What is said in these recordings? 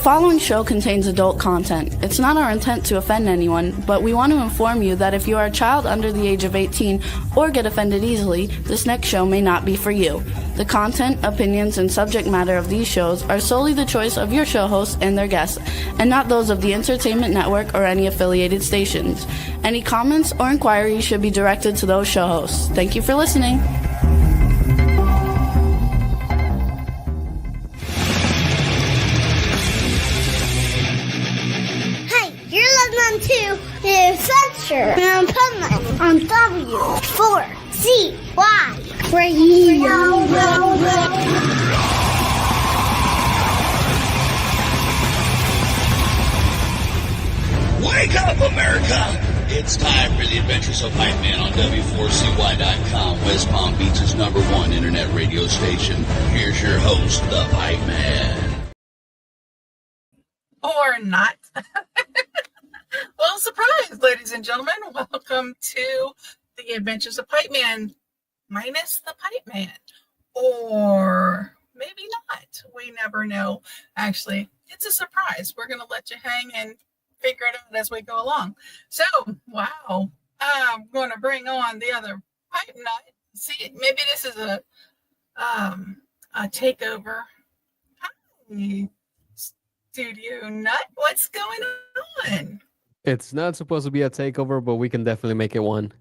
following show contains adult content. It's not our intent to offend anyone, but we want to inform you that if you are a child under the age of 18 or get offended easily, this next show may not be for you. The content, opinions, and subject matter of these shows are solely the choice of your show hosts and their guests, and not those of the Entertainment Network or any affiliated stations. Any comments or inquiries should be directed to those show hosts. Thank you for listening. Listening to the Adventure and Pipeman on W4CY Radio. Wake up, America! It's time for the Adventures of Pipeman on W4CY.com, West Palm Beach's #1 internet radio station. Here's your host, the Pipeman. Or not. Well, surprise, ladies and gentlemen. Welcome to the Adventures of Pipeman, minus the Pipeman. Or maybe not. We never know. Actually, it's a surprise. We're going to let you hang and figure it out as we go along. So, wow. I'm going to bring on the other pipe nut. See, maybe this is a takeover. Hi, Studio Nut. What's going on? It's not supposed to be a takeover, but we can definitely make it one.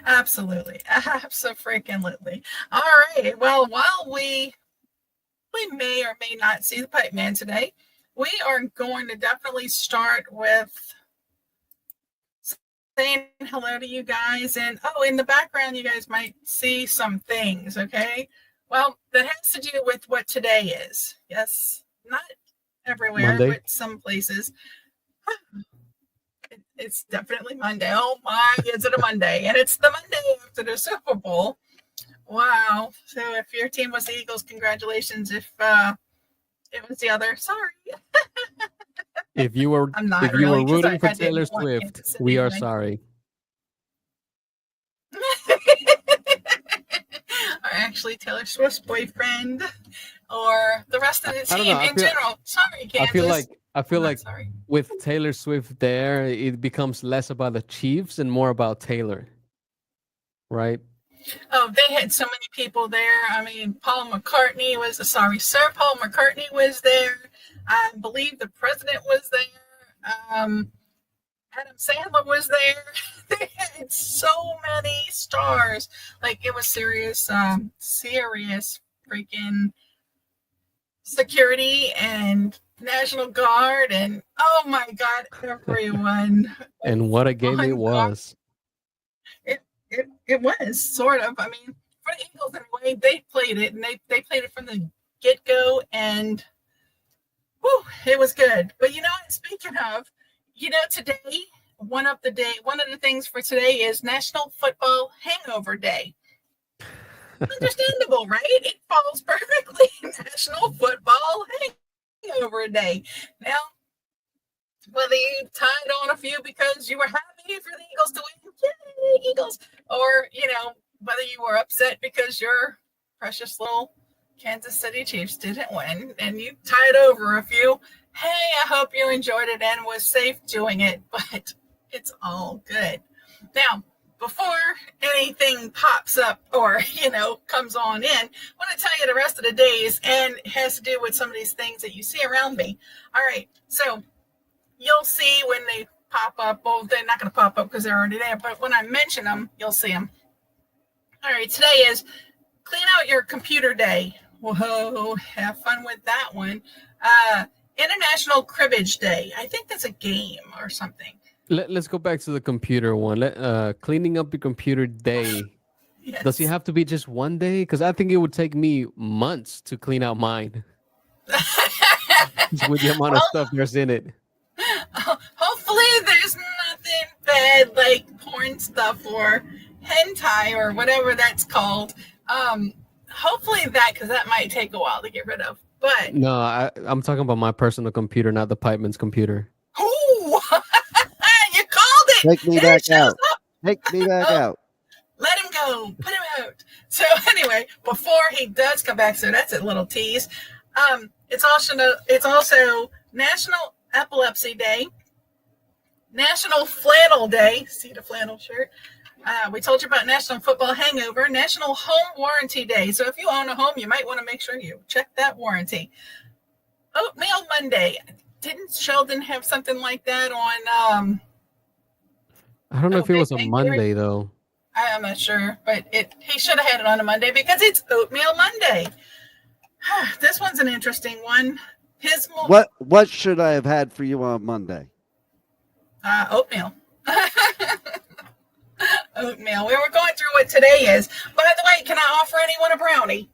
Absolutely. Abso-freaking-lutely. All right. Well, while we may or may not see the Pipeman today, we are going to definitely start with saying hello to you guys. And, in the background, you guys might see some things, okay? Well, that has to do with what today is. Yes, not everywhere, Monday. But some places. It's definitely Monday. Oh my, is it a Monday? And it's the Monday after the Super Bowl. Wow. So if your team was the Eagles, congratulations. If it was the other, sorry. If you were rooting for Taylor Swift, we are sorry. Or actually Taylor Swift's boyfriend or the rest of the team in general. Sorry, Kansas. I feel like with Taylor Swift there, it becomes less about the Chiefs and more about Taylor, right? Oh, they had so many people there. I mean, Paul McCartney Sir Paul McCartney was there. I believe the president was there. Adam Sandler was there. They had so many stars. Like, it was serious freaking security and National Guard, and oh my God, everyone. And what a game it was. It was sort of. I mean, for the Eagles anyway, they played it, and they played it from the get-go, and it was good. But speaking of, today, one of the things for today is National Football Hangover Day. Understandable, right? It falls perfectly. National Football Hangover Day. Now, whether you tied on a few because you were happy for the Eagles to win, yay, Eagles, or, whether you were upset because your precious little Kansas City Chiefs didn't win and you tied over a few, hey, I hope you enjoyed it and was safe doing it, but it's all good. Now, before anything pops up or, comes on in, I want to tell you the rest of the days, and it has to do with some of these things that you see around me. All right, so you'll see when they pop up. Well, they're not going to pop up because they're already there, but when I mention them, you'll see them. All right, today is Clean Out Your Computer Day. Whoa, have fun with that one. International Cribbage Day. I think that's a game or something. Let's go back to the computer one. Cleaning up your computer day. Yes. Does it have to be just one day? Because I think it would take me months to clean out mine. With the amount of stuff there's in it. Hopefully there's nothing bad like porn stuff or hentai or whatever that's called. Hopefully because that might take a while to get rid of. But no, I'm talking about my personal computer, not the Pipeman's computer. Ooh, you called it. Take me back out. Take me back out. Let him go. Put him out. So anyway, before he does come back, so that's a little tease. It's also National Epilepsy Day, National Flannel Day. See the flannel shirt. We told you about National Football Hangover, National Home Warranty Day. So if you own a home, you might want to make sure you check that warranty. Oatmeal Monday. Didn't Sheldon have something like that on? I don't know if it was a Monday though. I'm not sure, but he should have had it on a Monday because it's Oatmeal Monday. This one's an interesting one. What should I have had for you on Monday? Oatmeal. Oatmeal. We were going through what today is. By the way, can I offer anyone a brownie?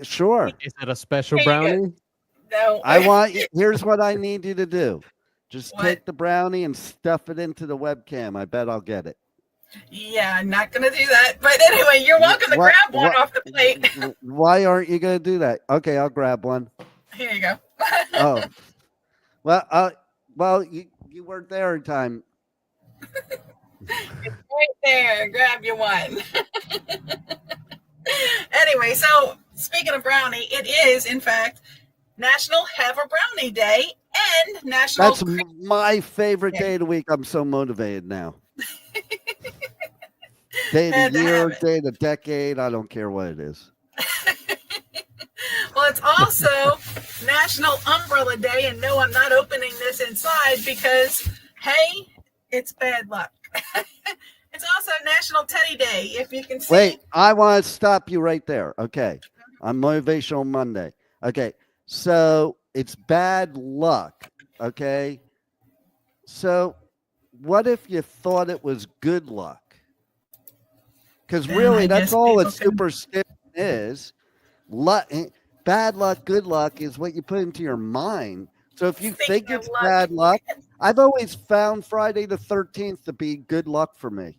Sure. Is it a special brownie? No. Here's what I need you to do. Just take the brownie and stuff it into the webcam. I bet I'll get it. Yeah, I'm not going to do that. But anyway, you're welcome to grab one off the plate. Why aren't you going to do that? Okay, I'll grab one. Here you go. Oh. Well, you weren't there in time. It's right there. Grab your one. Anyway, so speaking of brownie, it is, in fact, National Have a Brownie Day and National... That's my favorite day of the week. I'm so motivated now. Day of the year, day of the decade. I don't care what it is. Well, it's also National Umbrella Day, and no, I'm not opening this inside because, hey, it's bad luck. It's also National Teddy Day, if you can see. Wait, I want to stop you right there. Okay, on Motivational Monday. Okay, so it's bad luck. Okay, so what if you thought it was good luck? Because really, that's all that superstition is. Bad luck, good luck is what you put into your mind. So if you think it's bad luck, I've always found Friday the 13th to be good luck for me.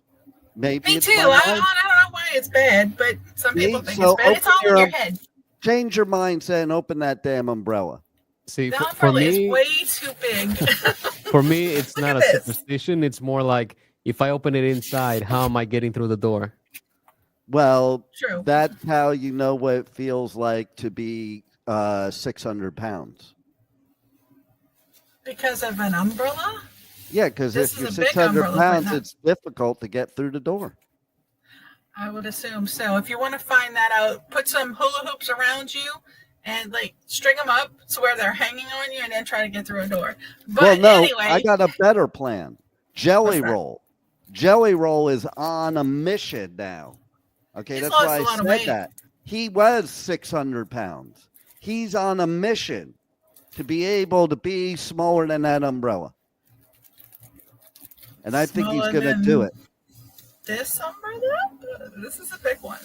Maybe me too. I don't know why it's bad, but some people think it's bad. It's all in your head. Change your mindset and open that damn umbrella. See, the for umbrella me, is way too big. For me, it's not a superstition. It's more like if I open it inside, how am I getting through the door? Well, true. That's how you know what it feels like to be 600 pounds. Because of an umbrella? Yeah, because if you're 600 pounds, it's difficult to get through the door. I would assume so. If you want to find that out, put some hula hoops around you and string them up to where they're hanging on you and then try to get through a door. But anyway, I got a better plan. Jelly Roll. Jelly Roll is on a mission now. Okay, that's why I said that. He was 600 pounds. He's on a mission to be able to be smaller than that umbrella. And I think he's going to do it. This umbrella? This is a big one.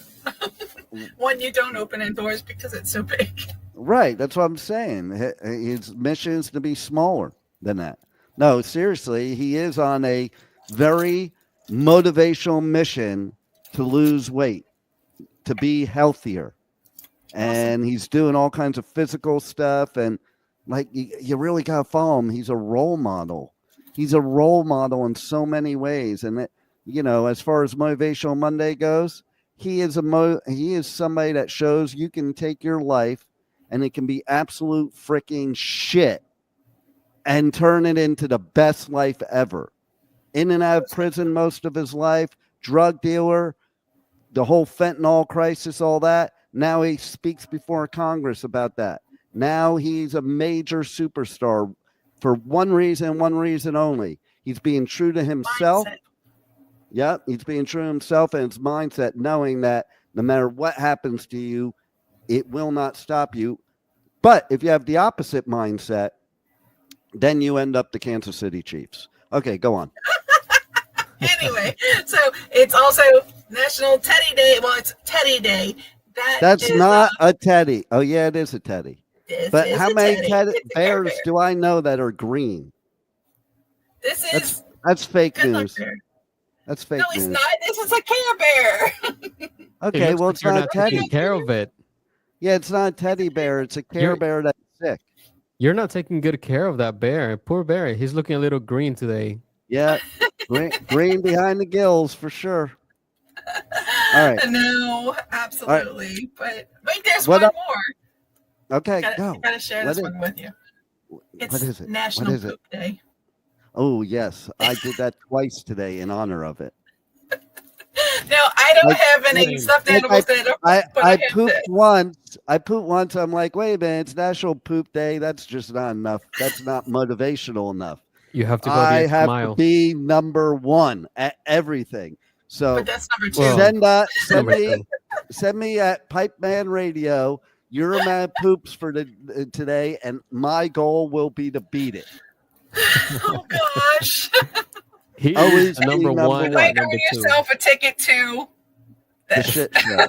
One you don't open indoors because it's so big. Right, that's what I'm saying. His mission is to be smaller than that. No, seriously, he is on a very motivational mission to lose weight, to be healthier. And he's doing all kinds of physical stuff. And you really got to follow him. He's a role model. He's a role model in so many ways. And, as far as Motivational Monday goes, he is somebody that shows you can take your life and it can be absolute freaking shit and turn it into the best life ever. In and out of prison most of his life, drug dealer, the whole fentanyl crisis, all that. Now he speaks before Congress about that. Now he's a major superstar for one reason only. He's being true to himself. Mindset. Yep, he's being true to himself and his mindset, knowing that no matter what happens to you, it will not stop you. But if you have the opposite mindset, then you end up the Kansas City Chiefs. Okay, go on. Anyway, so it's also National Teddy Day. Well, it's Teddy Day. That's not a teddy. Oh, yeah, it is a teddy. But how many bears do I know that are green? That's fake news. That's fake news. No, it's not. This is a Care Bear. Okay, well, it's not a teddy. Taking care of it. Yeah, it's not a teddy bear. It's a Care Bear that's sick. You're not taking good care of that bear. Poor bear. He's looking a little green today. Yeah, green behind the gills for sure. All right. No, absolutely. Right. But wait, there's one more. Okay, I go. gotta share What this is, one with you. what It's is it? National What is it? Poop Day. Oh, yes. I did that twice today in honor of it. Now, I don't Like, have any Same. stuffed like animals that don't poop, but I I have pooped this. once. I pooped once. I'm like, wait a minute, it's National Poop Day. That's just not enough. That's not motivational enough. You have to go the I extra have to mile. be number one at everything. But So that's number 2. Well, send number me two. send me at Pipeman Radio your amount of poops for today, and my goal will be to beat it. Oh gosh! He Always is be number number one one. at Wait, number earn two. yourself a ticket to The this. shit show.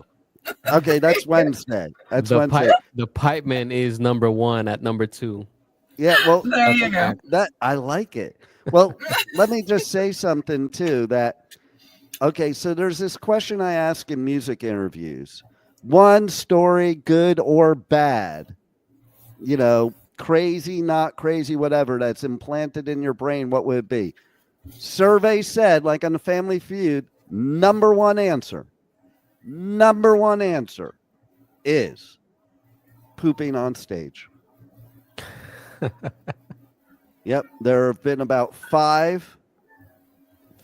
Okay, that's Wednesday. That's Wednesday. The Pipeman is number one at number 2. Yeah, well, There That's you a go. fact. that I like it. Well, let me just say something too. Okay, so there's this question I ask in music interviews. One story, good or bad, crazy, not crazy, whatever, that's implanted in your brain, what would it be? Survey said, like on the Family Feud, number one answer is pooping on stage. Yep, there have been about 5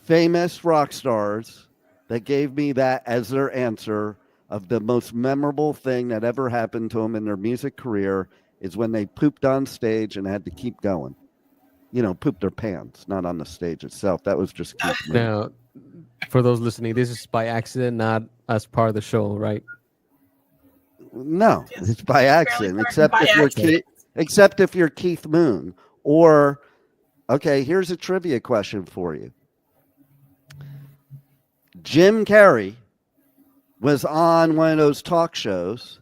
famous rock stars that gave me that as their answer of the most memorable thing that ever happened to them in their music career is when they pooped on stage and had to keep going. Pooped their pants, not on the stage itself. That was just Keith Moon. Now, for those listening, this is by accident, not as part of the show, right? No, Yes. it's by accident, Barely except by if you're accident. except if you're Keith Moon. Or, okay, here's a trivia question for you. Jim Carrey was on one of those talk shows,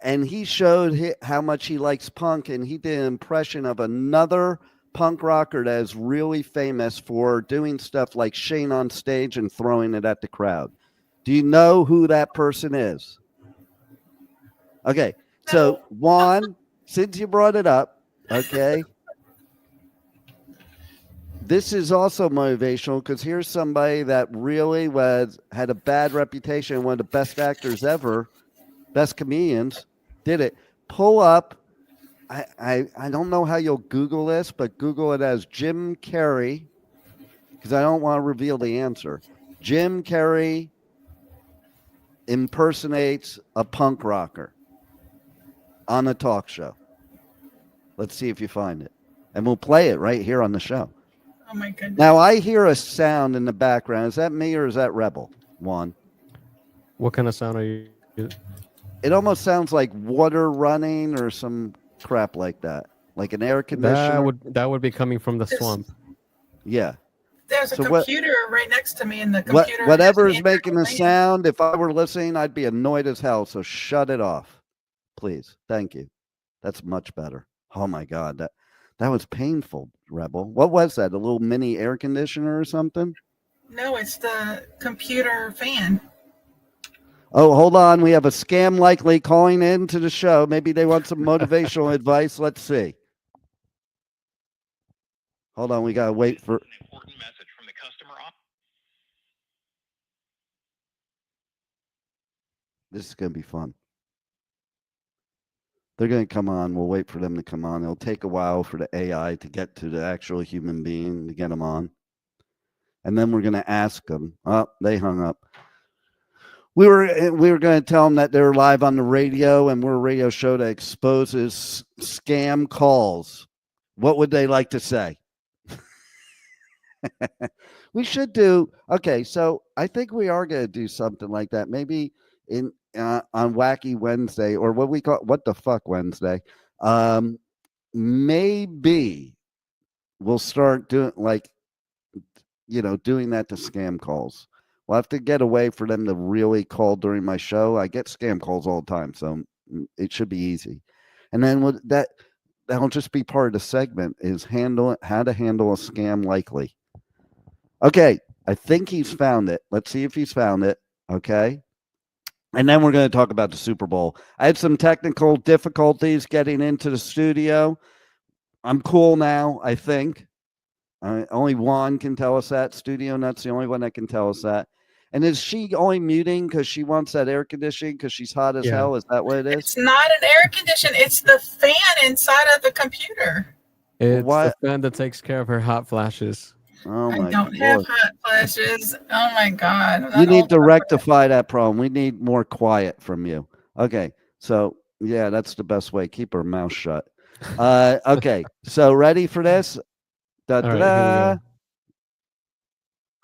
and he showed how much he likes punk, and he did an impression of another punk rocker that is really famous for doing stuff like Shane on stage and throwing it at the crowd. Do you know who that person is? Okay, so Juan, since you brought it up, okay, this is also motivational because here's somebody that really had a bad reputation, one of the best actors ever, best comedians, did it. Pull up. I don't know how you'll Google this, but Google it as Jim Carrey, because I don't want to reveal the answer. Jim Carrey impersonates a punk rocker on a talk show. Let's see if you find it. And we'll play it right here on the show. Oh my goodness! Now, I hear a sound in the background. Is that me or is that Rebel? Juan? What kind of sound are you? It almost sounds like water running or some crap like that. Like an air conditioner. That would be coming from the swamp. Yeah. There's a So computer right next to me, and the computer. Whatever has is an making the Android sound, if I were listening, I'd be annoyed as hell. So shut it off, please. Thank you. That's much better. Oh my God, that was painful, Rebel. What was that? A little mini air conditioner or something? No, it's the computer fan. Oh, hold on. We have a scam likely calling in to the show. Maybe they want some motivational advice. Let's see. Hold on. We got to wait for. Important message from the customer. This is going to be fun. They're going to come on. We'll wait for them to come on. It'll take a while for the AI to get to the actual human being to get them on. And then we're going to ask them. Oh, they hung up. We were going to tell them that they're live on the radio, and we're a radio show that exposes scam calls. What would they like to say? We should do. Okay, so I think we are going to do something like that. Maybe on Wacky Wednesday, or what we call What the Fuck Wednesday. Maybe we'll start doing doing that to scam calls. We'll have to get away for them to really call during my show. I get scam calls all the time, so it should be easy. And then that'll just be part of the segment is how to handle a scam likely. Okay, I think he's found it. Let's see if he's found it. Okay. And then we're going to talk about the Super Bowl. I had some technical difficulties getting into the studio. I'm cool now, I think. Only Juan can tell us that. Studio Nuts, the only one that can tell us that. And is she only muting because she wants that air conditioning because she's hot as hell? Is that what it is? It's not an air condition. It's the fan inside of the computer. It's What? the fan that takes care of her hot flashes. Oh my I don't Lord. have hot flashes. Oh my God. You need to rectify that problem. We need more quiet from you. Okay. So, yeah, that's the best way. Keep her mouth shut. Okay. So, ready for this? Da, da, All right, da. here we go.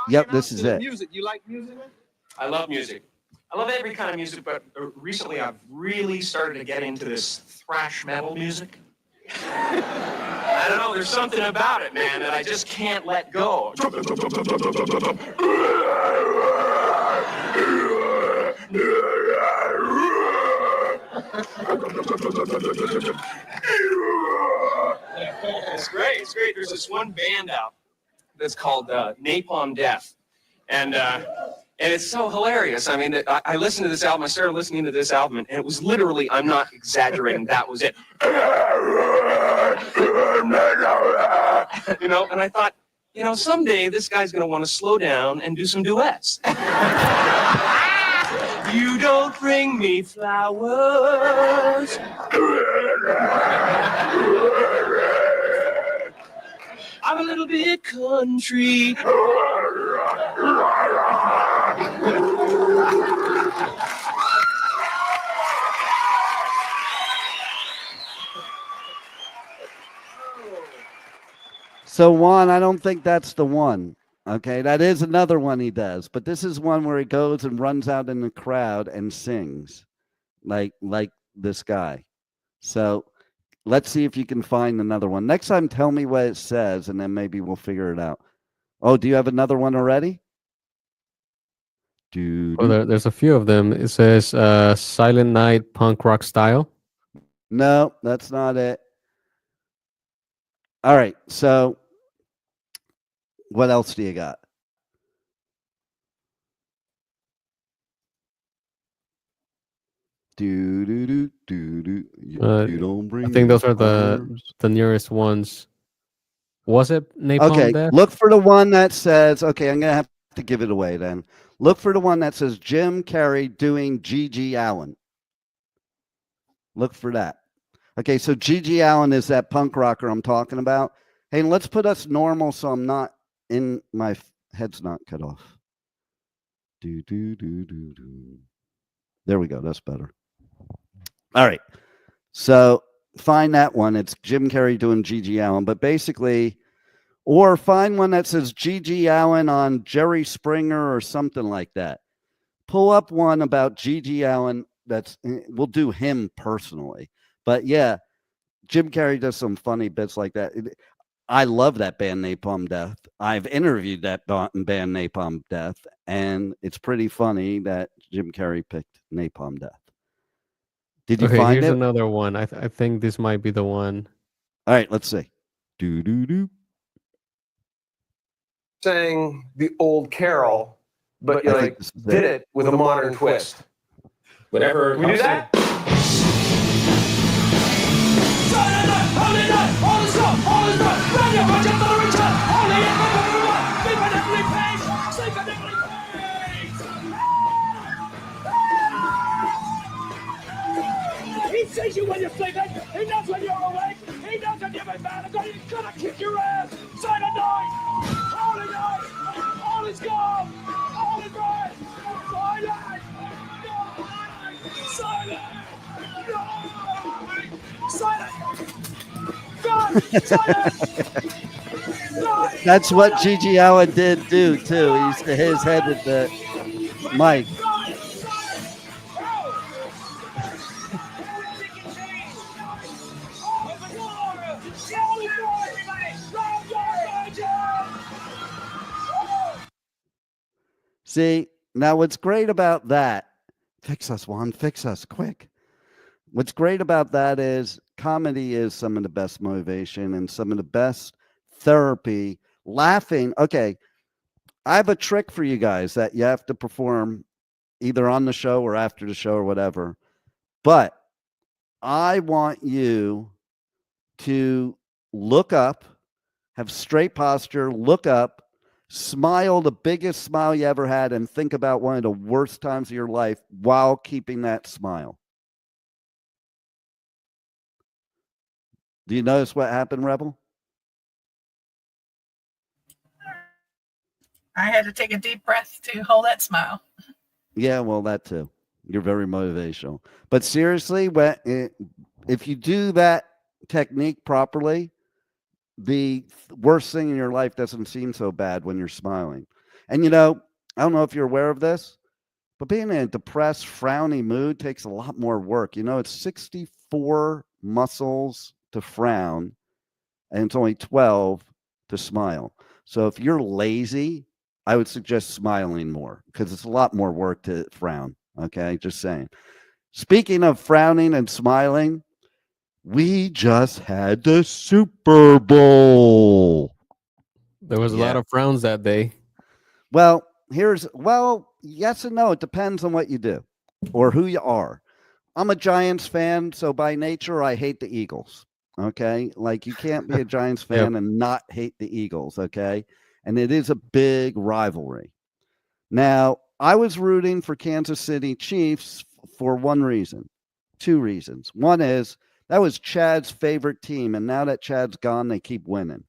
Yep, this is it. Music. You like music? I love music. I love every kind of music, but recently I've really started to get into this thrash metal music. I don't know, there's something about it, man, that I just can't let go. It's great, it's great. There's this one band out that's called Napalm Death. And it's so hilarious. I mean, I listened to this album, I started listening to this album, and it was literally, I'm not exaggerating, that was it. You know, and I thought, you know, someday this guy's going to want to slow down and do some duets. You don't bring me flowers. I'm a little bit country. So, Juan, I don't think that's the one. Okay, that is another one he does, but this is one where he goes and runs out in the crowd and sings like this guy. So let's see if you can find another one. Next time, tell me what it says, and then maybe we'll figure it out. Oh, do you have another one already? Oh, there's a few of them. It says Silent Night punk rock style. No, that's not it. All right, so what else do you got? You don't bring I think those are flowers. the nearest ones. Was it Napalm Okay, Death? look for the one that says, okay, I'm going to have to give it away then. Look for the one that says Jim Carrey doing G.G. Allen. Look for that. Okay, so G.G. Allen is that punk rocker I'm talking about. Hey, let's put us normal so I'm not in my head's not cut off. There we go. That's better. All right. So find that one. It's Jim Carrey doing G.G. Allen, but basically, or find one that says G.G. Allen on Jerry Springer or something like that. Pull up one about G.G. Allen. We'll do him personally. But yeah, Jim Carrey does some funny bits like that. I love that band Napalm Death. I've interviewed that band Napalm Death, and it's pretty funny that Jim Carrey picked Napalm Death. Did you find here's it? another one. I think this might be the one. All right, let's see. Sang the old carol, but you like did it with a modern twist. Whatever. Can we do that? He sees you when you're sleeping. He knows when you're awake. He knows when you've been mad. He's gonna kick your ass. Silent night. Holy night. All is gone. All is right. Silent. No. Silent. Silent. God. Silent. That's what G.G. Allen did do, too. He used to hit his head with the mic. See, now what's great about that, fix us, Juan, fix us, quick. What's great about that is comedy is some of the best motivation and some of the best therapy. Laughing. Okay, I have a trick for you guys that you have to perform either on the show or after the show or whatever. But I want you to look up, have straight posture, look up, Smile the biggest smile you ever had and think about one of the worst times of your life while keeping that smile. Do you notice what happened, Rebel? I had to take a deep breath to hold that smile. Yeah, well, that too. You're very motivational. But seriously, if you do that technique properly, the worst thing in your life doesn't seem so bad when you're smiling. And I don't know if you're aware of this, but being in a depressed, frowny mood takes a lot more work. It's 64 muscles to frown, and it's only 12 to smile. So if you're lazy, I would suggest smiling more because it's a lot more work to frown. Okay, just saying. Speaking of frowning and smiling, we just had the Super Bowl. There was a lot of frowns that day. Well, yes and no. It depends on what you do or who you are. I'm a Giants fan, so by nature, I hate the Eagles. Okay. Like you can't be a Giants fan and not hate the Eagles. Okay. And it is a big rivalry. Now, I was rooting for Kansas City Chiefs for two reasons. One is that was Chad's favorite team. And now that Chad's gone, they keep winning.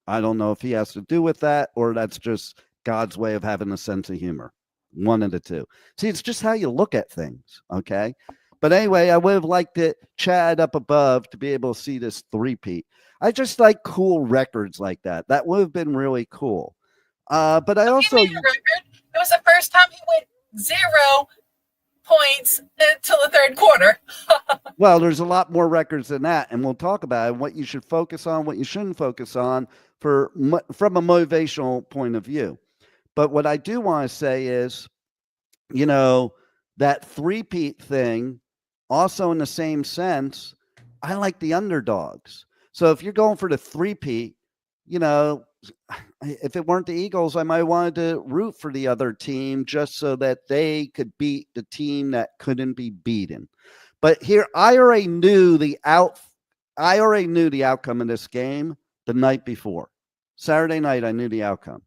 I don't know if he has to do with that or that's just God's way of having a sense of humor. One of the two. See, it's just how you look at things. Okay. But anyway, I would have liked it, Chad up above, to be able to see this three-peat. I just like cool records like that. That would have been really cool. But I also... It was the first time he went 0 points until the third quarter. Well, there's a lot more records than that, and we'll talk about it, what you should focus on, what you shouldn't focus on from a motivational point of view. But what I do want to say is, that three-peat thing, also in the same sense, I like the underdogs. So if you're going for the three-peat, if it weren't the Eagles, I might have wanted to root for the other team just so that they could beat the team that couldn't be beaten. But here, I already knew the outcome of this game the night before. Saturday night, I knew the outcome.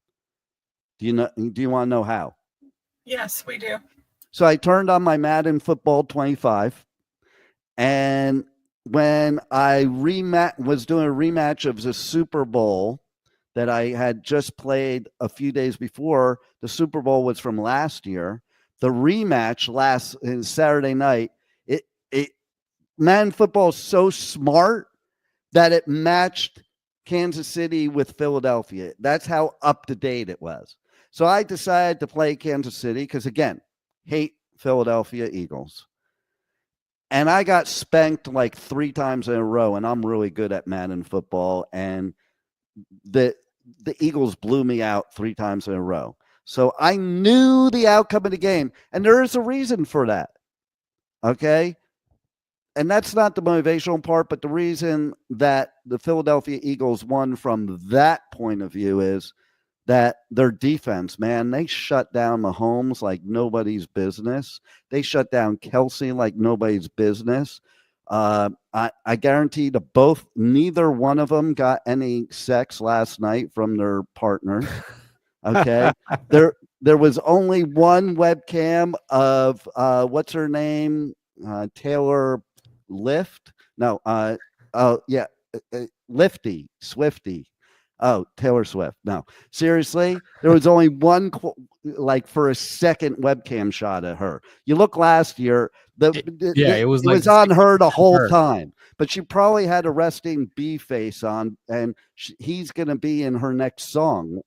Do you want to know how? Yes, we do. So I turned on my Madden Football 25, and when I was doing a rematch of the Super Bowl that I had just played a few days before, the Super Bowl was from last year. The rematch Saturday night. Madden Football is so smart that it matched Kansas City with Philadelphia. That's how up to date it was. So I decided to play Kansas City because, again, hate Philadelphia Eagles. And I got spanked like 3 times in a row, and I'm really good at Madden Football. And the Eagles blew me out 3 times in a row. So I knew the outcome of the game, and there is a reason for that. Okay? And that's not the motivational part, but the reason that the Philadelphia Eagles won from that point of view is that their defense, man, they shut down Mahomes like nobody's business. They shut down Kelsey like nobody's business. I guarantee neither one of them got any sex last night from their partner. Okay. There was only one webcam of what's her name? Taylor Lift? No. Lifty, Swifty. Oh, Taylor Swift. No, seriously, there was only one, for a second webcam shot at her. You look last year, it was on her the whole time, but she probably had a resting bee face on, and he's going to be in her next song.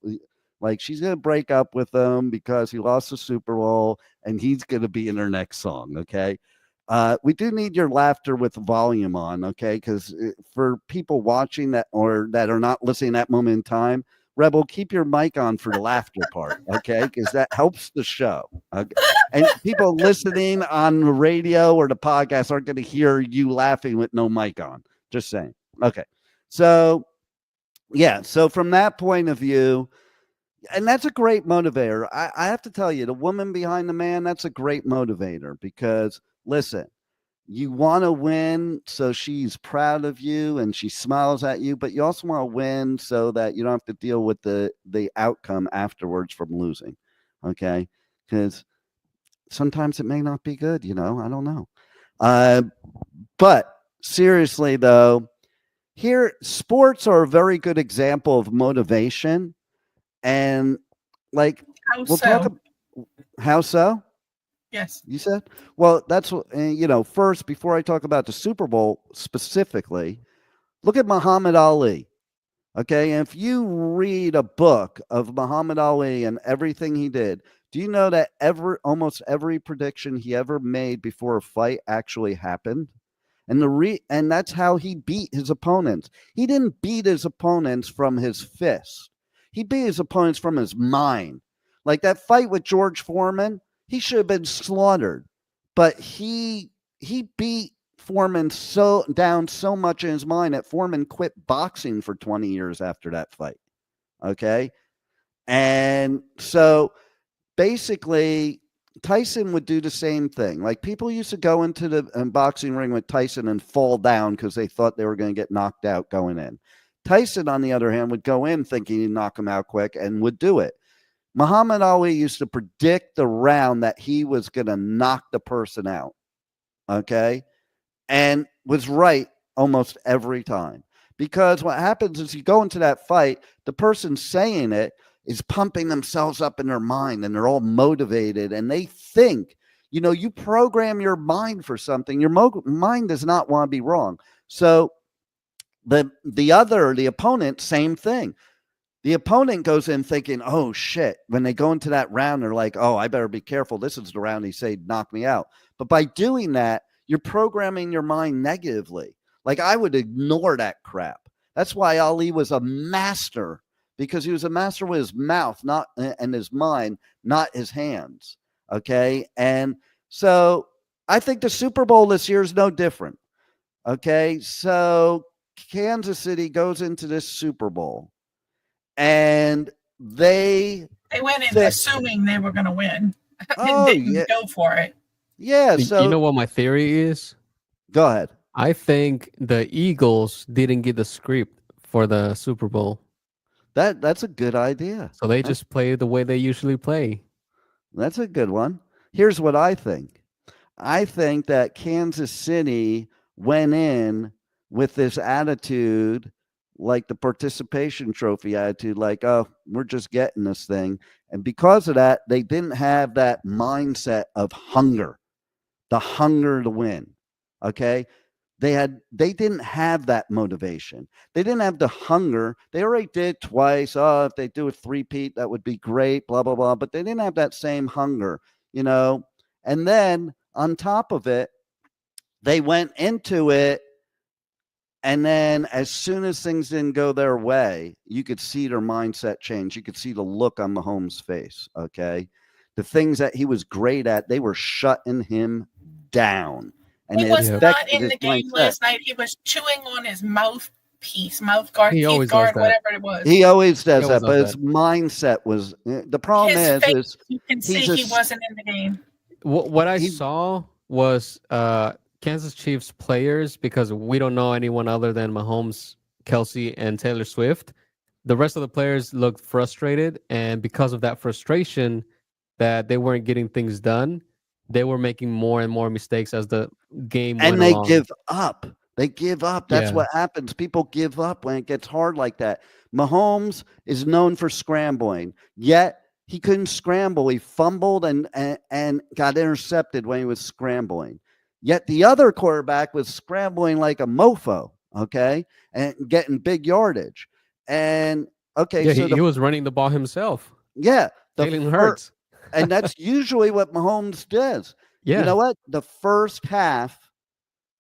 Like she's going to break up with him because he lost the Super Bowl, and he's going to be in her next song. Okay. We do need your laughter with volume on, okay? Because for people watching that are not listening at that moment in time, Rebel, keep your mic on for the laughter part, okay? Because that helps the show. Okay? And people listening on the radio or the podcast aren't going to hear you laughing with no mic on. Just saying. Okay. So, yeah. So from that point of view, and that's a great motivator. I have to tell you, the woman behind the man, that's a great motivator because, listen, you want to win so she's proud of you and she smiles at you, but you also want to win so that you don't have to deal with the outcome afterwards from losing. Okay? Because sometimes it may not be good, I don't know. But seriously, though, here sports are a very good example of motivation. And like, How we'll so? talk. How so? Yes. You said? Well, that's what, first, before I talk about the Super Bowl specifically, look at Muhammad Ali. Okay. And if you read a book of Muhammad Ali and everything he did, do you know that almost every prediction he ever made before a fight actually happened? And that's how he beat his opponents. He didn't beat his opponents from his fist. He beat his opponents from his mind. Like that fight with George Foreman, he should have been slaughtered. But he beat Foreman down so much in his mind that Foreman quit boxing for 20 years after that fight. Okay? And so basically, Tyson would do the same thing. Like people used to go into the boxing ring with Tyson and fall down because they thought they were going to get knocked out going in. Tyson, on the other hand, would go in thinking he'd knock him out quick and would do it. Muhammad Ali used to predict the round that he was going to knock the person out. Okay? And was right almost every time. Because what happens is you go into that fight, the person saying it is pumping themselves up in their mind and they're all motivated and they think, you program your mind for something. Your mind does not want to be wrong. So the opponent, same thing. The opponent goes in thinking, oh shit, when they go into that round, they're like, oh, I better be careful. This is the round he said, knock me out. But by doing that, you're programming your mind negatively. Like I would ignore that crap. That's why Ali was a master, because he was a master with his mouth, and his mind, not his hands. Okay. And so I think the Super Bowl this year is no different. Okay. So Kansas City goes into this Super Bowl and they went in assuming they were going to win. Oh, didn't go for it. Yeah. So you know what my theory is? Go ahead. I think the Eagles didn't get the script for the Super Bowl. That's a good idea. So they just play the way they usually play. That's a good one. Here's what I think. I think that Kansas City went in with this attitude, like the participation trophy attitude, like, oh, we're just getting this thing. And because of that, they didn't have that mindset of hunger, the hunger to win. Okay. They didn't have that motivation. They didn't have the hunger. They already did twice. Oh, if they do a three-peat, that would be great, blah, blah, blah. But they didn't have that same hunger, And then on top of it, they went into it. And then as soon as things didn't go their way, you could see their mindset change. You could see the look on Mahomes' face, okay? The things that he was great at, they were shutting him down. And he was not in the game last night. He was chewing on his mouth guard, teeth guard, whatever it was. He always does that, but his mindset was the problem. Is you can see he wasn't in the game. What I saw was Kansas Chiefs players, because we don't know anyone other than Mahomes, Kelsey, and Taylor Swift. The rest of the players looked frustrated, and because of that frustration that they weren't getting things done, they were making more and more mistakes as the game went along. And they give up. They give up. That's what happens. People give up when it gets hard like that. Mahomes is known for scrambling, yet he couldn't scramble. He fumbled and got intercepted when he was scrambling. Yet the other quarterback was scrambling like a mofo, okay, and getting big yardage. And okay, so he was running the ball himself. Yeah, Jalen Hurts. And that's usually what Mahomes does. Yeah. You know what? The first half,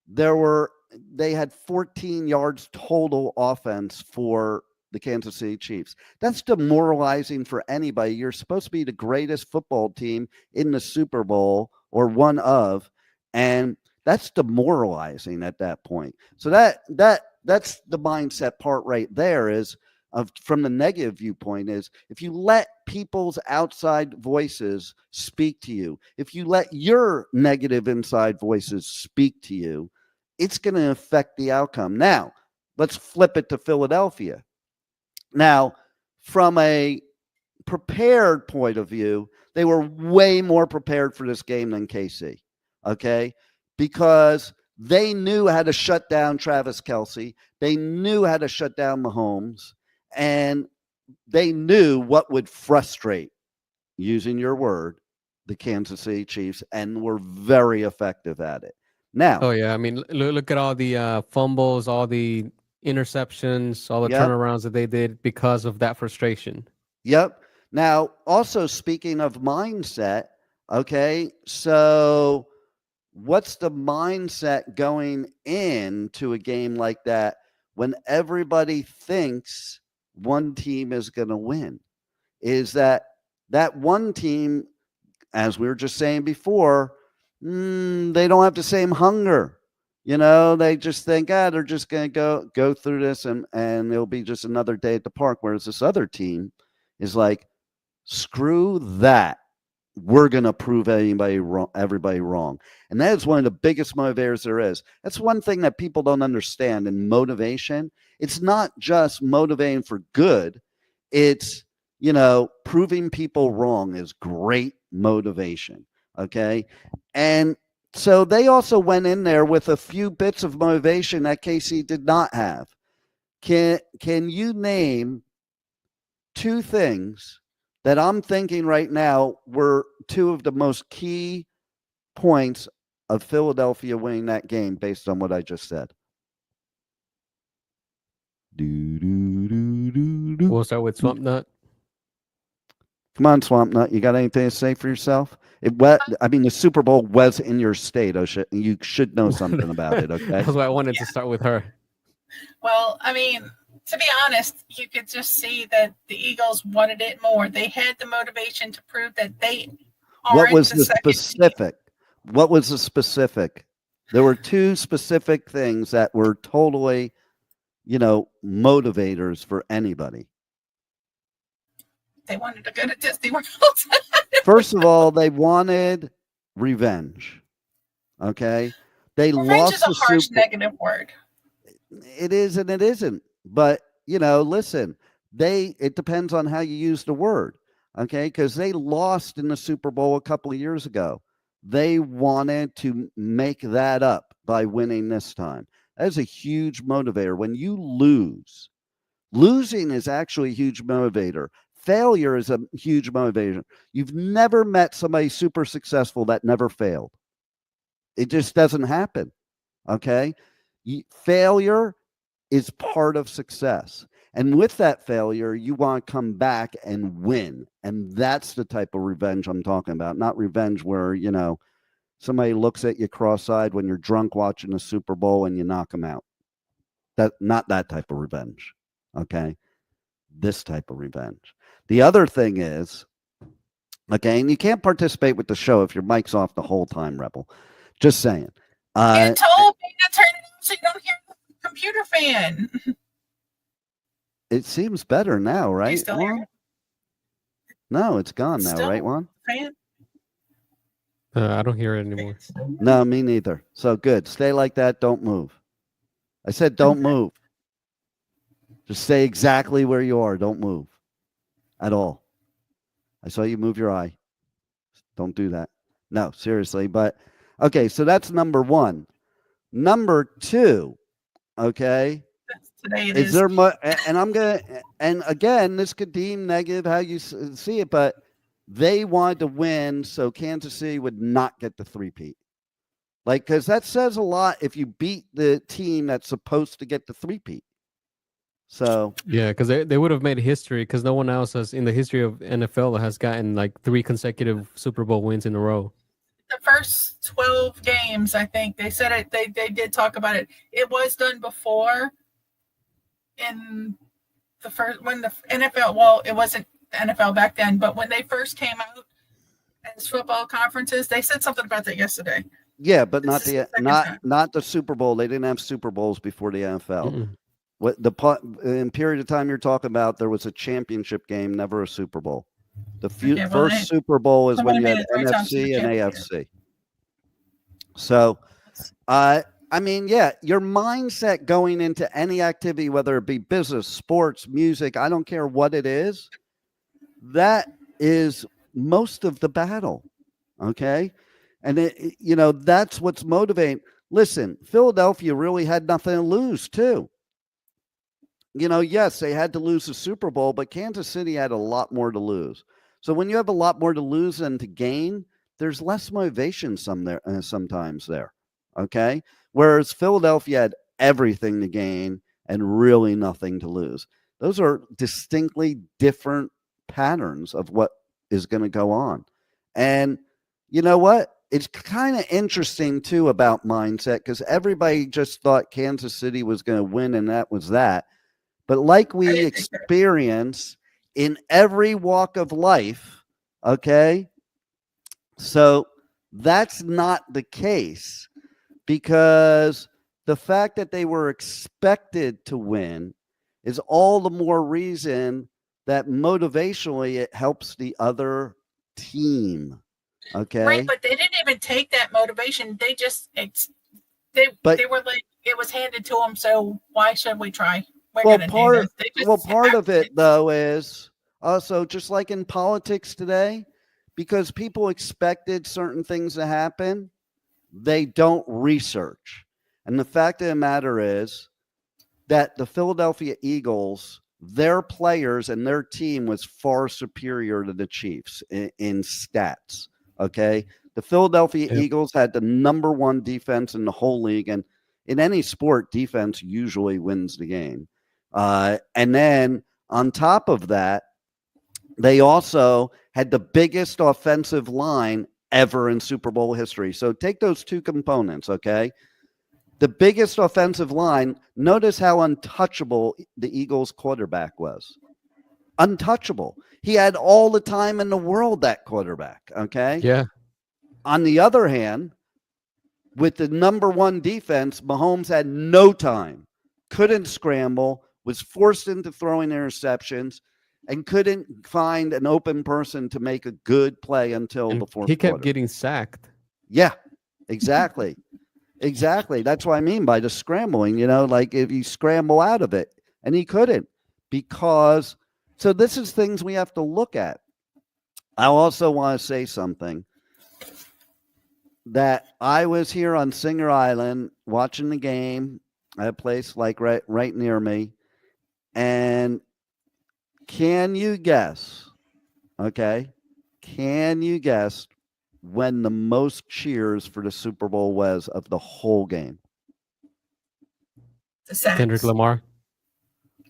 they had 14 yards total offense for the Kansas City Chiefs. That's demoralizing for anybody. You're supposed to be the greatest football team in the Super Bowl, or one of, and that's demoralizing at that point. So that's the mindset part right there is, from the negative viewpoint is if you let people's outside voices speak to you, if you let your negative inside voices speak to you, it's going to affect the outcome. Now, let's flip it to Philadelphia. Now, from a prepared point of view, they were way more prepared for this game than KC, okay? Because they knew how to shut down Travis Kelce. They knew how to shut down Mahomes. And they knew what would frustrate, using your word, the Kansas City Chiefs, and were very effective at it. Now, Oh yeah, I mean, look at all the fumbles, all the interceptions, all the turnarounds that they did because of that frustration. Yep. Now, also speaking of mindset, okay, so what's the mindset going into a game like that when everybody thinks one team is going to win? Is that one team, as we were just saying before, they don't have the same hunger. They just think, they're just going to go through this and it'll be just another day at the park. Whereas this other team is like, screw that. We're going to prove everybody wrong. And that is one of the biggest motivators there is. That's one thing that people don't understand in motivation. It's not just motivating for good. It's, proving people wrong is great motivation. Okay. And so they also went in there with a few bits of motivation that KC did not have. Can you name two things that I'm thinking right now were two of the most key points of Philadelphia winning that game based on what I just said? We'll start with Swamp Nut. Come on, Swamp Nut. You got anything to say for yourself? The Super Bowl was in your state. You should know something about it, okay? That's why I wanted to start with her. Well, I mean, to be honest, you could just see that the Eagles wanted it more. They had the motivation to prove that they are. What was the specific? What was the specific? There were two specific things that were totally, motivators for anybody. They wanted to go to Disney World. First of all, they wanted revenge. Okay, they revenge lost is a harsh negative word. It is and it isn't. But listen, it depends on how you use the word. Okay, because they lost in the Super Bowl a couple of years ago. They wanted to make that up by winning this time. That is a huge motivator. When you losing is actually a huge motivator. Failure is a huge motivator. You've never met somebody super successful that never failed. It just doesn't happen. Okay? Failure is part of success. And with that failure, you want to come back and win. And that's the type of revenge I'm talking about. Not revenge where, somebody looks at you cross-eyed when you're drunk watching the Super Bowl and you knock them out. Not that type of revenge. Okay? This type of revenge. The other thing is, okay, and you can't participate with the show if your mic's off the whole time, Rebel. Just saying. You told me to turn it off so you don't hear the computer fan. It seems better now, right? You still hear it? No, it's gone now, right, Juan? Fan? I don't hear it anymore. No, me neither. So good. Stay like that. Don't move. I said don't move. Just stay exactly where you are. Don't move at all. I saw you move your eye. Don't do that. No, seriously. But, okay, so that's number one. Number two, okay, today it is there and I'm going to, and again, this could deem negative how you see it, but they wanted to win so Kansas City would not get the three-peat. Because that says a lot if you beat the team that's supposed to get the three-peat. So yeah, because they would have made history because no one else has in the history of NFL has gotten 3 consecutive Super Bowl wins in a row. The first 12 games, I think they said it. They did talk about it. It was done before in the first when the NFL. Well, it wasn't NFL back then, but when they first came out as football conferences, they said something about that yesterday. Yeah, but not the Super Bowl. They didn't have Super Bowls before the NFL. Mm-mm. in period of time you're talking about, there was a championship game, never a Super Bowl. The first Super Bowl is when you had NFC and AFC. So, I mean, yeah, your mindset going into any activity, whether it be business, sports, music, I don't care what it is, that is most of the battle. Okay. And that's what's motivating. Listen, Philadelphia really had nothing to lose too. Yes, they had to lose the Super Bowl, but Kansas City had a lot more to lose. So when you have a lot more to lose than to gain, there's less motivation sometimes there. Okay. Whereas Philadelphia had everything to gain and really nothing to lose. Those are distinctly different patterns of what is going to go on. And you know what? It's kind of interesting too about mindset, because everybody just thought Kansas City was going to win and that was that. But like we experience in every walk of life, okay? So that's not the case, because the fact that they were expected to win is all the more reason that motivationally it helps the other team. Okay. Right, but they didn't even take that motivation. They just they were like, it was handed to them, so why should we try? Part of it though is also just like in politics today, because people expected certain things to happen, they don't research. And the fact of the matter is that the Philadelphia Eagles, their players and their team was far superior to the Chiefs in stats. Okay. The Philadelphia Eagles had the number one defense in the whole league. And in any sport, defense usually wins the game. And then on top of that, they also had the biggest offensive line ever in Super Bowl history. So take those two components, okay? The biggest offensive line, notice how untouchable the Eagles quarterback was. Untouchable. He had all the time in the world, that quarterback, okay? Yeah. On the other hand, with the number one defense, Mahomes had no time, couldn't scramble, was forced into throwing interceptions, and couldn't find an open person to make a good play until the fourth quarter. He kept getting sacked. Yeah, exactly. Exactly. That's what I mean by the scrambling, like if you scramble out of it, and he couldn't, because so this is things we have to look at. I also want to say something, that I was here on Singer Island watching the game at a place like right near me. And can you guess, okay, can you guess when the most cheers for the Super Bowl was of the whole game? Kendrick Lamar?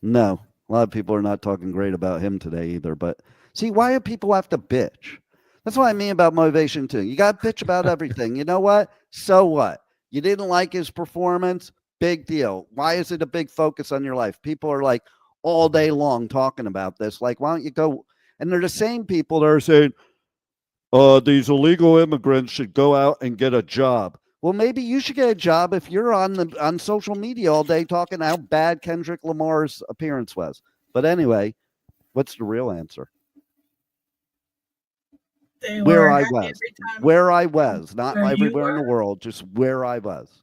No. A lot of people are not talking great about him today either. But see, why do people have to bitch? That's what I mean about motivation too. You got to bitch about everything. You know what? So what? You didn't like his performance? Big deal. Why is it a big focus on your life? People are like all day long talking about this. Like, why don't you go? And they're the same people that are saying, these illegal immigrants should go out and get a job. Well, maybe you should get a job if you're on social media all day talking how bad Kendrick Lamar's appearance was. But anyway, what's the real answer? Where I was, not everywhere in the world, just where I was.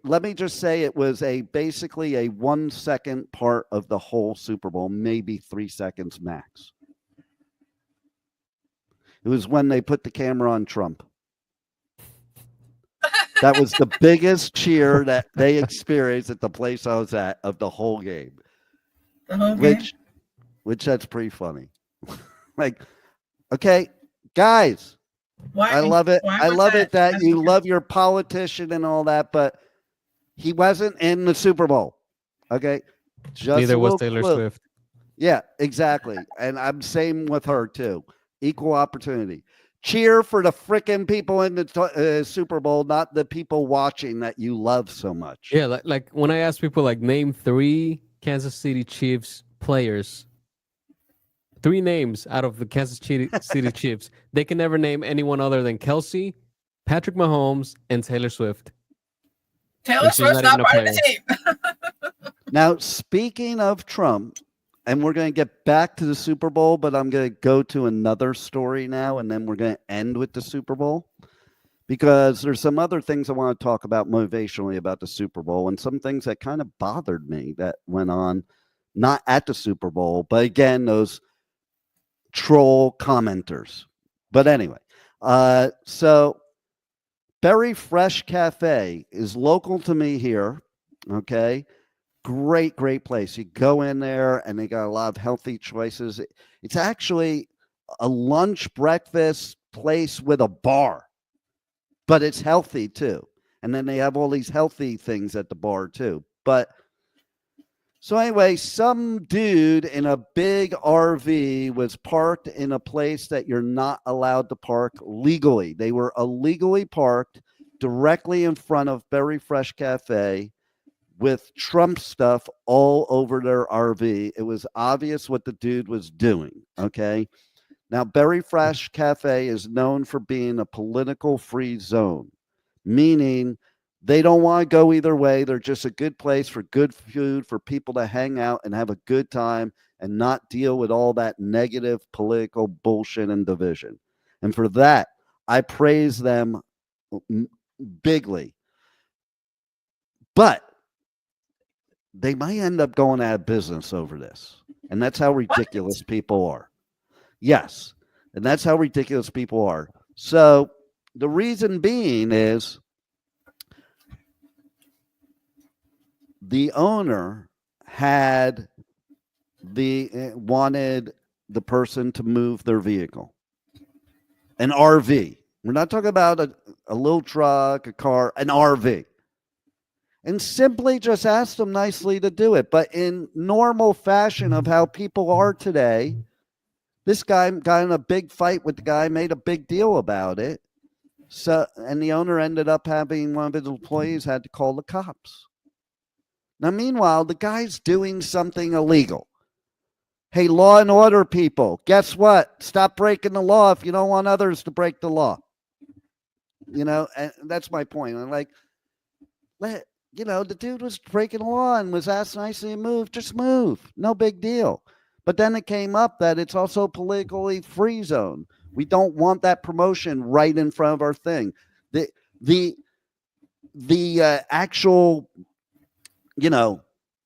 Let me just say, it was basically a 1 second part of the whole Super Bowl, maybe 3 seconds max. It was when they put the camera on Trump. That was the biggest cheer that they experienced at the place I was at of the whole game. Which that's pretty funny. Like, okay, guys, I love it. I love it that you love your politician and all that, but he wasn't in the Super Bowl. Okay. Neither was Taylor Swift. Yeah, exactly. And I'm same with her too. Equal opportunity. Cheer for the freaking people in the Super Bowl, not the people watching that you love so much. Yeah, like when I ask people, like, name 3 Kansas City Chiefs players, 3 names out of the Kansas City Chiefs, they can never name anyone other than Kelsey, Patrick Mahomes, and Taylor Swift. Taylor Swift's not part of the team. Now, speaking of Trump, and we're going to get back to the Super Bowl, but I'm going to go to another story now, and then we're going to end with the Super Bowl because there's some other things I want to talk about motivationally about the Super Bowl and some things that kind of bothered me that went on, not at the Super Bowl, but again, those troll commenters. But anyway, so Berry Fresh Cafe is local to me here. Okay. Great, great place. You go in there and they got a lot of healthy choices. It's actually a lunch breakfast place with a bar, but it's healthy too. And then they have all these healthy things at the bar too. But so anyway, some dude in a big RV was parked in a place that you're not allowed to park legally. They were illegally parked directly in front of Berry Fresh Cafe with Trump stuff all over their RV. It was obvious what the dude was doing, okay? Now, Berry Fresh Cafe is known for being a political free zone, meaning they don't want to go either way. They're just a good place for good food, for people to hang out and have a good time and not deal with all that negative political bullshit and division. And for that, I praise them bigly. But they might end up going out of business over this. And that's how ridiculous people are. Yes. And that's how ridiculous people are. So the reason being is the owner wanted the person to move their vehicle, an RV. We're not talking about a little truck, a car, an RV. And simply just asked them nicely to do it. But in normal fashion of how people are today, this guy got in a big fight with the guy, made a big deal about it. So, and the owner ended up having one of his employees had to call the cops. Now, meanwhile, the guy's doing something illegal. Hey, law and order people, guess what? Stop breaking the law if you don't want others to break the law. You know, and that's my point. I'm like, the dude was breaking the law and was asked nicely to move. Just move. No big deal. But then it came up that it's also a politically free zone. We don't want that promotion right in front of our thing. The actual,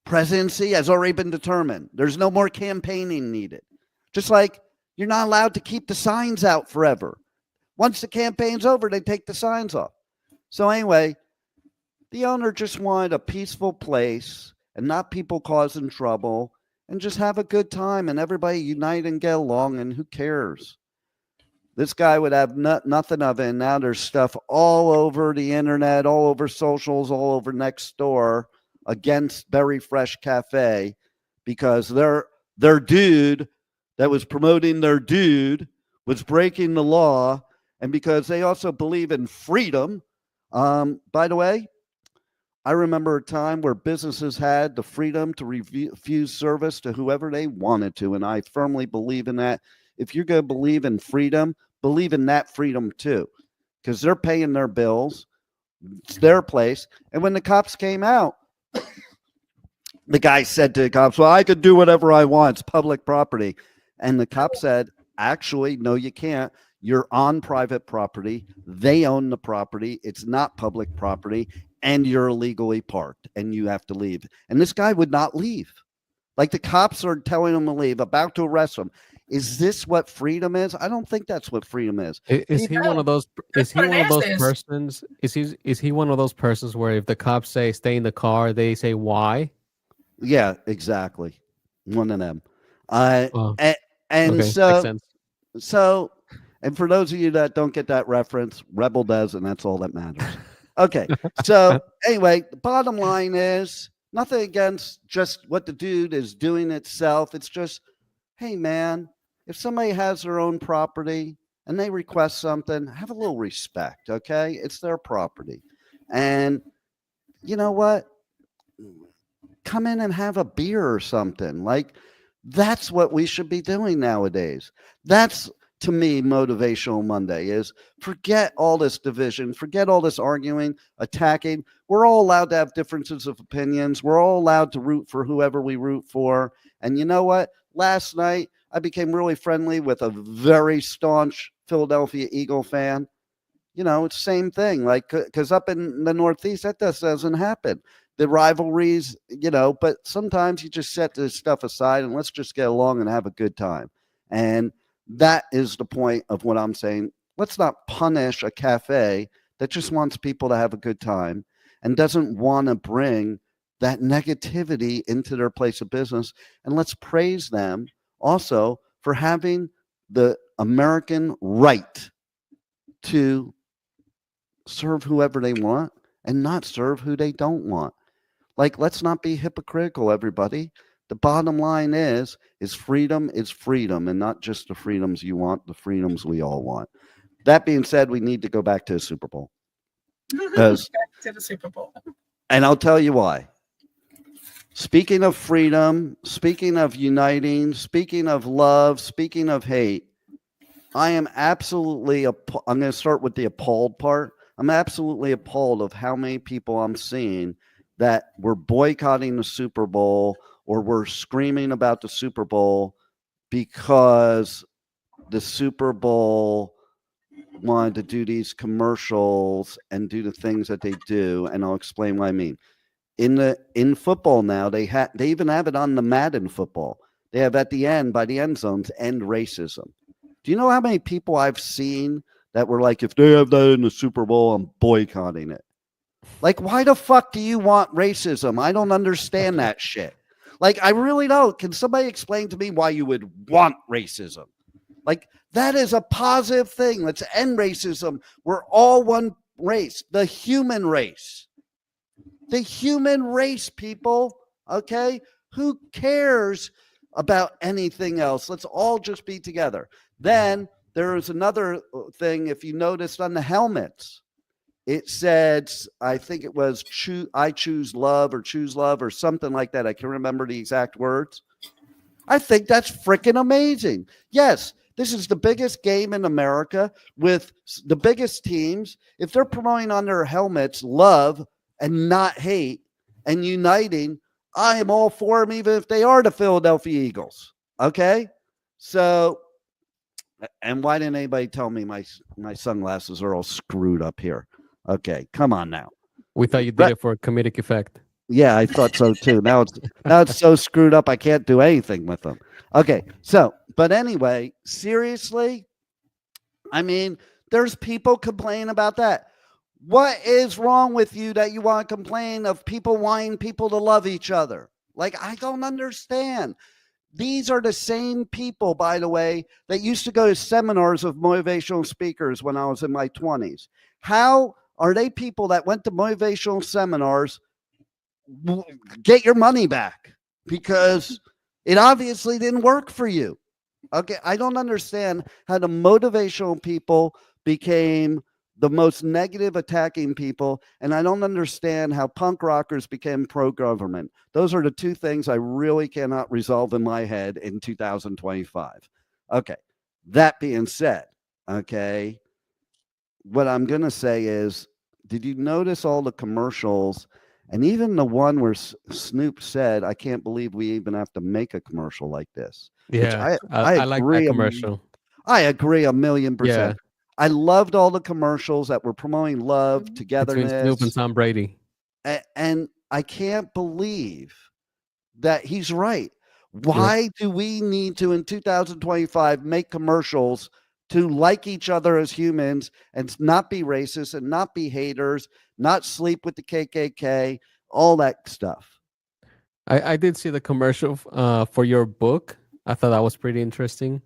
presidency has already been determined. There's no more campaigning needed. Just like you're not allowed to keep the signs out forever. Once the campaign's over, they take the signs off. So anyway, the owner just wanted a peaceful place and not people causing trouble and just have a good time and everybody unite and get along, and who cares? This guy would have nothing of it, and now there's stuff all over the internet, all over socials, all over Nextdoor against Berry Fresh Cafe because their dude that was promoting their dude was breaking the law, and because they also believe in freedom. By the way, I remember a time where businesses had the freedom to refuse service to whoever they wanted to, and I firmly believe in that. If you're going to believe in freedom, believe in that freedom too, because they're paying their bills. It's their place. And when the cops came out, the guy said to the cops, well, I could do whatever I want. It's public property. And the cop said, actually, no, you can't. You're on private property. They own the property. It's not public property. And you're illegally parked and you have to leave. And this guy would not leave. Like the cops are telling him to leave, about to arrest him. Is this what freedom is? I don't think that's what freedom is. Is he one of those? Is he one of those persons? Is he one of those persons where if the cops say stay in the car, they say why? Yeah, exactly. One of them. Okay, makes sense. And for those of you that don't get that reference, Rebel does, and that's all that matters. Okay, so anyway, the bottom line is nothing against just what the dude is doing itself. It's just, hey, man, if somebody has their own property and they request something, have a little respect, okay? It's their property. And you know what? Come in and have a beer or something. Like, that's what we should be doing nowadays. That's to me Motivational Monday is. Forget all this division, forget all this arguing, attacking. We're all allowed to have differences of opinions. We're all allowed to root for whoever we root for. And you know what? Last night, I became really friendly with a very staunch Philadelphia Eagle fan. You know, it's the same thing. Like, because up in the Northeast, that just doesn't happen. The rivalries, you know, but sometimes you just set this stuff aside and let's just get along and have a good time. And that is the point of what I'm saying. Let's not punish a cafe that just wants people to have a good time and doesn't want to bring that negativity into their place of business. And let's praise them also for having the American right to serve whoever they want and not serve who they don't want. Like, let's not be hypocritical, everybody. The bottom line is freedom and not just the freedoms you want, the freedoms we all want. That being said, we need to go back to the Super Bowl. Back to the Super Bowl. And I'll tell you why. Speaking of freedom, speaking of uniting, speaking of love, speaking of hate, I am absolutely, I'm going to start with the appalled part. I'm absolutely appalled of how many people I'm seeing that were boycotting the Super Bowl or were screaming about the Super Bowl because the Super Bowl wanted to do these commercials and do the things that they do. And I'll explain what I mean. In football now, they even have it on the Madden football. They have at the end, by the end zones, end racism. Do you know how many people I've seen that were like, if they have that in the Super Bowl, I'm boycotting it? Like, why the fuck do you want racism? I don't understand that shit. Like, I really don't. Can somebody explain to me why you would want racism? Like, that is a positive thing. Let's end racism. We're all one race, the human race. The human race, people. Okay? Who cares about anything else? Let's all just be together. Then there is another thing. If you noticed on the helmets, it said, I think it was I choose love or something like that. I can't remember the exact words. I think that's freaking amazing. Yes, this is the biggest game in America with the biggest teams. If they're promoting on their helmets love and not hate and uniting, I am all for them, even if they are the Philadelphia Eagles. Okay? So, and why didn't anybody tell me my sunglasses are all screwed up here? Okay, come on now. We thought you did it for a comedic effect. Yeah, I thought so too. Now it's so screwed up I can't do anything with them. Okay, so, but anyway, seriously, I mean, there's people complaining about that. What is wrong with you that you want to complain of people wanting people to love each other? Like, I don't understand. These are the same people, by the way, that used to go to seminars of motivational speakers when I was in my 20s. How are they people that went to motivational seminars get your money back? Because it obviously didn't work for you. Okay, I don't understand how the motivational people became the most negative attacking people, and I don't understand how punk rockers became pro-government. Those are the two things I really cannot resolve in my head in 2025. Okay, that being said, okay, what I'm going to say is, did you notice all the commercials, and even the one where Snoop said, I can't believe we even have to make a commercial like this? Yeah, I like that commercial. I agree 1,000,000%. Yeah. I loved all the commercials that were promoting love, togetherness. Between Snoop and Tom Brady. And I can't believe that he's right. Why do we need to, in 2025, make commercials to like each other as humans and not be racist and not be haters, not sleep with the KKK, all that stuff? I did see the commercial for your book. I thought that was pretty interesting.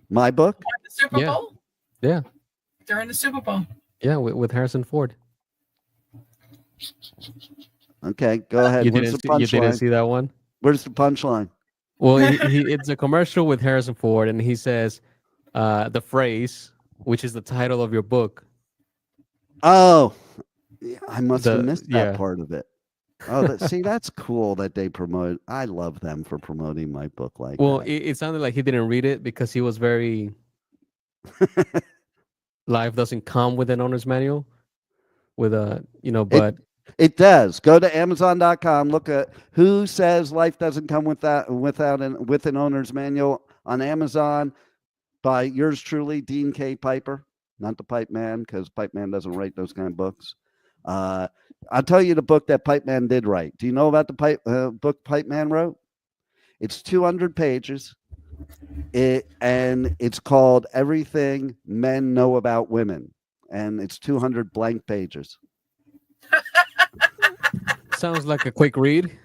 My book? The Super Bowl? Yeah. During the Super Bowl. Yeah, with Harrison Ford. Okay, go ahead. You didn't see that one? Where's the punchline? Well, it's a commercial with Harrison Ford, and he says the phrase, which is the title of your book. Oh, yeah, I must have missed that part of it. Oh, see, that's cool that they promote. I love them for promoting my book like that. It sounded like he didn't read it because he was very Life doesn't come with an owner's manual. With a, but it does. Go to Amazon.com. Look at who says life doesn't come with an owner's manual on Amazon by yours truly, Dean K. Piper, not the Pipeman, because Pipeman doesn't write those kind of books. I'll tell you the book that Pipeman did write. Do you know about the book Pipeman wrote? It's 200 pages. And it's called Everything Men Know About Women. And it's 200 blank pages. Sounds like a quick read.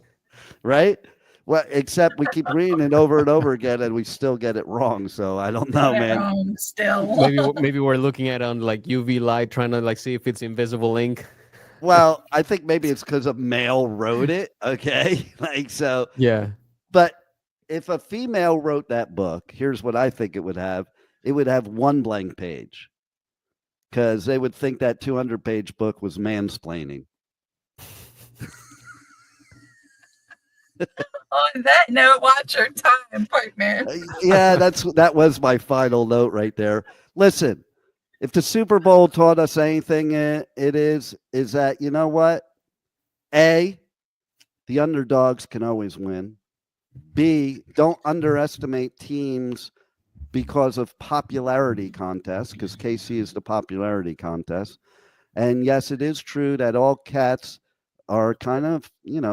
Right? Well, except we keep reading it over and over again and we still get it wrong. So I don't know, man. Still. maybe we're looking at it on like UV light, trying to like see if it's invisible ink. Well, I think maybe it's because a male wrote it. Okay. Yeah. But if a female wrote that book, here's what I think it would have. It would have one blank page. Because they would think that 200-page book was mansplaining. On that note, watch your time, Pipeman. Yeah, that was my final note right there. Listen, if the Super Bowl taught us anything, it is that, you know what? A, the underdogs can always win. B, don't underestimate teams because of popularity contests, because KC is the popularity contest. And yes, it is true that all cats are kind of,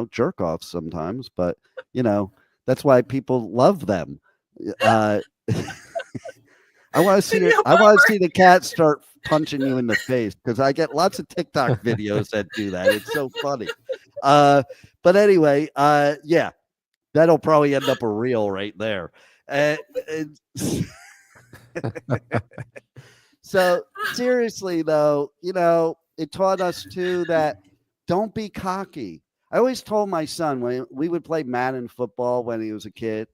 jerk offs sometimes, but, that's why people love them. I want to see the cat start punching you in the face, because I get lots of TikTok videos that do that. It's so funny. But anyway, yeah, that'll probably end up a reel right there. So seriously, though, it taught us too that don't be cocky. I always told my son when we would play Madden football when he was a kid,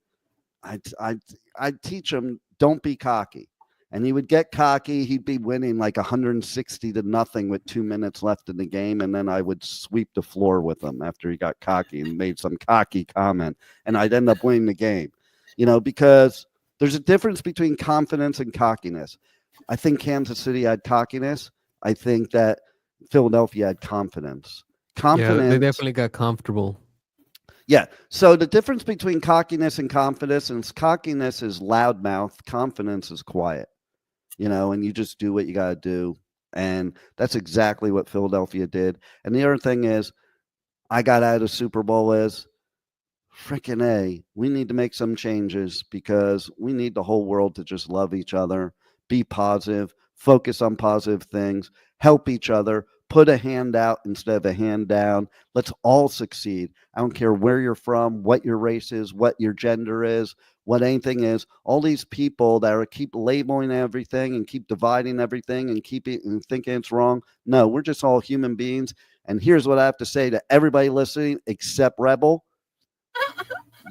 I'd teach him, don't be cocky. And he would get cocky. He'd be winning like 160-0 with 2 minutes left in the game. And then I would sweep the floor with him after he got cocky and made some cocky comment. And I'd end up winning the game, because there's a difference between confidence and cockiness. I think Kansas City had cockiness. I think that Philadelphia had confidence. Yeah, they definitely got comfortable. Yeah. So the difference between cockiness and confidence is loudmouth. Confidence is quiet, and you just do what you got to do. And that's exactly what Philadelphia did. And the other thing is, I got out of the Super Bowl is, freaking A, we need to make some changes because we need the whole world to just love each other, be positive, focus on positive things, help each other, put a hand out instead of a hand down. Let's all succeed. I don't care where you're from, what your race is, what your gender is, what anything is. All these people that keep labeling everything and keep dividing everything and thinking it's wrong. No, we're just all human beings. And here's what I have to say to everybody listening, except Rebel.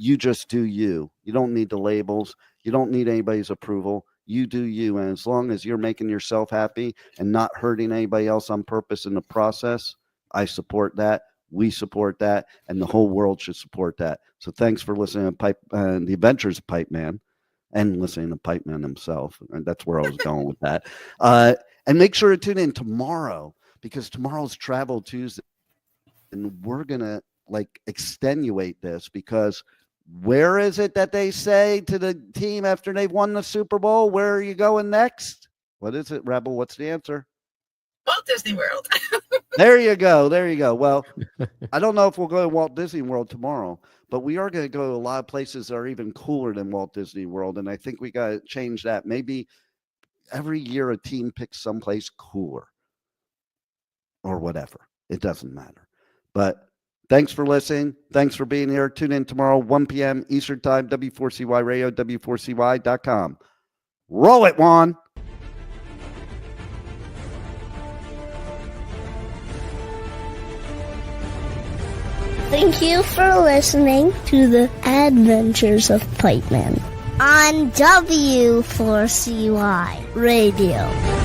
You just do you. You don't need the labels. You don't need anybody's approval. You do you. And as long as you're making yourself happy and not hurting anybody else on purpose in the process, I support that. We support that. And the whole world should support that. So thanks for listening to The Adventures of Pipeman and listening to Pipeman himself. And that's where I was going with that. And make sure to tune in tomorrow, because tomorrow's Travel Tuesday. And we're going to extenuate this, because where is it that they say to the team after they've won the Super Bowl, where are you going next? What is it, Rebel? What's the answer? Walt Disney World. There you go. Well, I don't know if we'll go to Walt Disney World tomorrow, but we are going to go to a lot of places that are even cooler than Walt Disney World. And I think we got to change that. Maybe every year a team picks someplace cooler or whatever. It doesn't matter. But thanks for listening. Thanks for being here. Tune in tomorrow, 1 p.m. Eastern Time, W4CY Radio, W4CY.com. Roll it, Juan. Thank you for listening to the Adventures of Pipeman on W4CY Radio.